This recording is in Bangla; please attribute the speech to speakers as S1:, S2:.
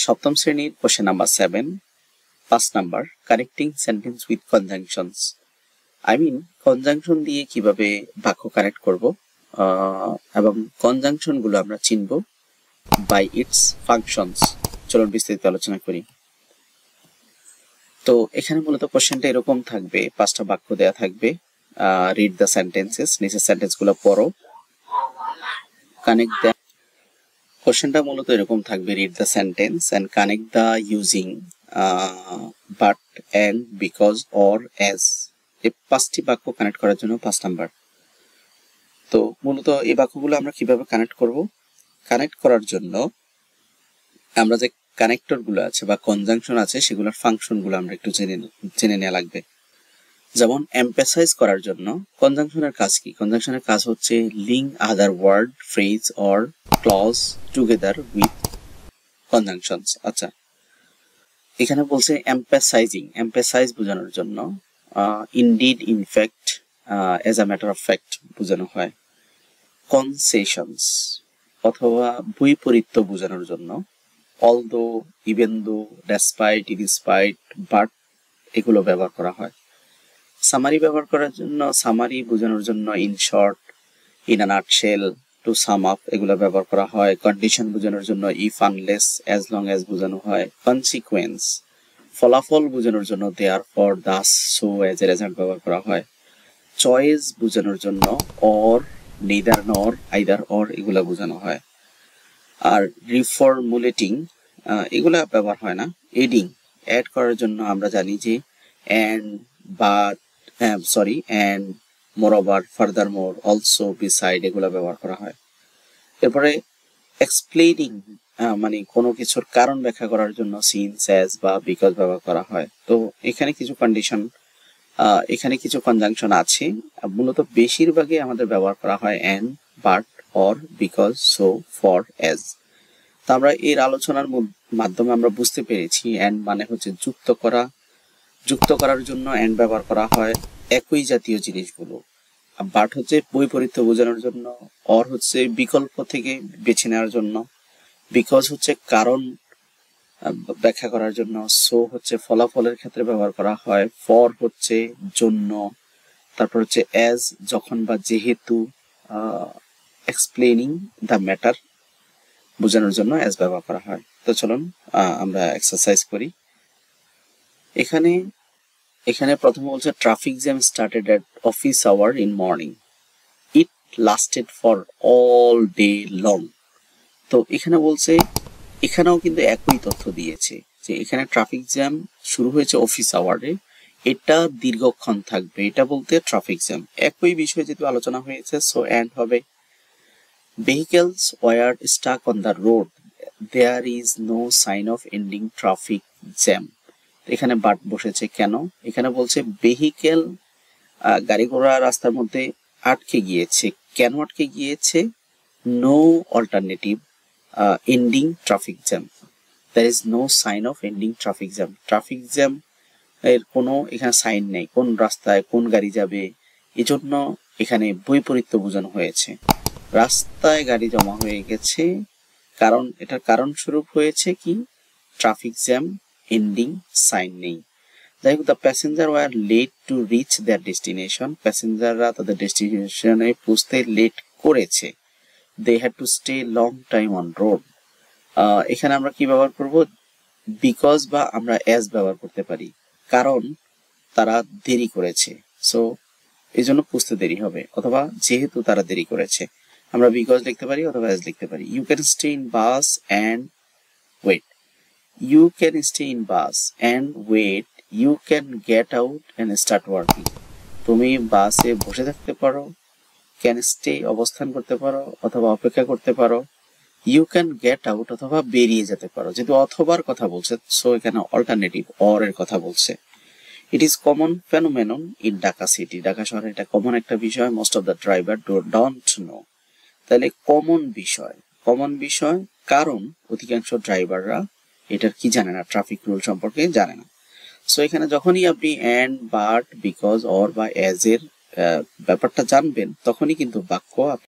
S1: সপ্তম শ্রেণীর question number 7, 5 number, connecting sentence with conjunctions. Conjunction দিয়ে কিভাবে বাক্য কানেক্ট করব এবং কনজাংশন গুলো আমরা চিনব বাই ইটস ফাংশনস। চলুন বিস্তারিত আলোচনা করি। তো এখানে মূলত কোশ্চেনটা এরকম থাকবে, 5টা বাক্য দেয়া থাকবে। রিড দ্য সেন্টেন্সেস, নিচের সেন্টেন্স গুলো পড়ো। কানেক্ট দ্য, কোশ্চেনটা মূলত এরকম থাকবে, read the sentence and connect the using but, and, because, or, as. এই 5টি বাক্য কানেক্ট করার জন্য 5 নাম্বার। তো মূলত এই বাক্যগুলো আমরা কিভাবে কানেক্ট করব? কানেক্ট করার জন্য আমরা যে কানেক্টর গুলো আছে বা কনজাংশন আছে সেগুলোর ফাংশন গুলো আমরা একটু জেনে নেওয়া লাগবে। যেমন এমফাসাইজ করার জন্য কনজাংশনের কাজ কি? কনজাংশনের কাজ হচ্ছে link other word, phrase or clause together with conjunctions. আচ্ছা, এখানে বলছে এমফাসাইজিং, এমফাসাইজ বোঝানোর জন্য indeed, in fact, as a matter of fact বোঝানো হয়। কনসেশনস অথবা বৈপরীত্য বোঝানোর জন্য although, even though, despite, despite, but এগুলো ব্যবহার করা হয়। সামারি ব্যবহার করার জন্য, সামারি বোঝানোর জন্য in short, in a nutshell, to sum up এগুলো ব্যবহার করা হয়। কন্ডিশন বোঝানোর জন্য if, unless, as long as বোঝানো হয়। কনসিকুয়েন্স ফলাফল বোঝানোর জন্য therefore, thus, so as a result ব্যবহার করা হয়। চয়েস বোঝানোর জন্য or, neither nor, either or এগুলা বোঝানো হয়। আর রিফর্মুলেটিং এগুলা ব্যবহার হয় না। এডিং অ্যাড করার জন্য আমরা জানি যে and, but, and, moreover, furthermore, also, beside এগুলা ব্যবহার করা হয়। এরপরে এক্সপ্লেনিং মানে কোনো কিছুর কারণ ব্যাখ্যা করার জন্য সিন্স, অ্যাজ বা বিকজ ব্যবহার করা হয়। তো এখানে কিছু কন্ডিশন, এখানে কিছু কনজাংশন আছে। মূলত বেশিরভাগই আমাদের ব্যবহার করা হয় and, but, or, because, so, for, as. তো আমরা এর আলোচনার মাধ্যমে আমরা বুঝতে পেরেছি এন্ড মানে হচ্ছে যুক্ত করা, যুক্ত করার জন্য এন্ড ব্যবহার করা হয় একই জাতীয় জিনিসগুলো। বাট হচ্ছে বৈপরীত্য বোঝানোর জন্য, অর হচ্ছে বিকল্প থেকে বেছে নেওয়ার জন্য, বিকজ হচ্ছে কারণ ব্যাখ্যা করার জন্য, সো হচ্ছে ফলাফলের ক্ষেত্রে ব্যবহার করা হয়, ফর হচ্ছে জন্য, তারপর হচ্ছে অ্যাজ যখন বা যেহেতু, এক্সপ্লেনিং দ্য ম্যাটার বোঝানোর জন্য অ্যাজ ব্যবহার করা হয়। তো চলুন আমরা এক্সারসাইজ করি। এখানে প্রথমে বলছে traffic jam started at office hour in morning, it lasted for all day long. তো এখানে বলছে, এখানেও কিন্তু একই তথ্য দিয়েছে যে এখানে ট্রাফিক জ্যাম শুরু হয়েছে অফিস আওয়ারে, এটা দীর্ঘক্ষণ থাকবে, এটা বলতে ট্রাফিক জ্যাম। একই বিষয় যেহেতু আলোচনা হয়েছে, সো এন্ড হবে। Vehicles were stuck on the road, there is no sign of ending traffic jam. এখানে বাট বসেছে কেন? এখানে বলছে ভেহিকেল, গাড়ি ঘোড়া রাস্তার মধ্যে আটকে গিয়েছে। কেন আটকে গিয়েছে? No alternative ending traffic jam, there is no sign of ending traffic jam. Traffic jam এর কোনো এখানে সাইন নেই, কোন রাস্তায় কোন গাড়ি যাবে, এজন্য এখানে বৈপরীত্য বোঝানো হয়েছে। রাস্তায় গাড়ি জমা হয়ে গেছে, কারণ এটার কারণ স্বরূপ হয়েছে কি? ট্রাফিক জ্যাম, এন্ডিং সাইন নেই। যাই হোক, the passenger were late to reach their destination, প্যাসেঞ্জাররা তাদের ডেস্টিনেশনে পৌঁছতে লেট করেছে। They had to stay long time on road. এখানে আমরা কি ব্যবহার করব? বিকজ বা আমরা অ্যাজ ব্যবহার করতে পারি, কারণ তারা দেরি করেছে, সো এই জন্য বুঝতে দেরি হবে, অথবা যেহেতু তারা দেরি করেছে আমরা বিকজ লিখতে পারি অথবা অ্যাজ লিখতে পারি। You can stay in bus and wait, you can stay in bus and wait, you can get out and start working. তুমি বাসে বসে থাকতে পারো, ক্যান স্টে অবস্থান করতে পারো অথবা অপেক্ষা করতে পারো, ইউ ক্যান গেট আউট অথবা বেরিয়ে যেতে পারো। যেহেতু অথবার কথা বলছে, সো এখানে অল্টারনেটিভ অর এর কথা বলছে। It is common phenomenon in Dhaka city, Dhaka শহরে এটা কমন একটা বিষয়। Most of the driver don't know, তাহলে কমন বিষয়, কমন বিষয় কারণ অধিকাংশ ড্রাইভাররা এটার কি জানে না, ট্রাফিক রুল সম্পর্কে জানে না। সো এখানে যখনই আপনি এন্ড, বাট, বিকজ, অর বা অ্যাজ এর ব্যাপারটা জানবেন, তখনই কিন্তু বাক্য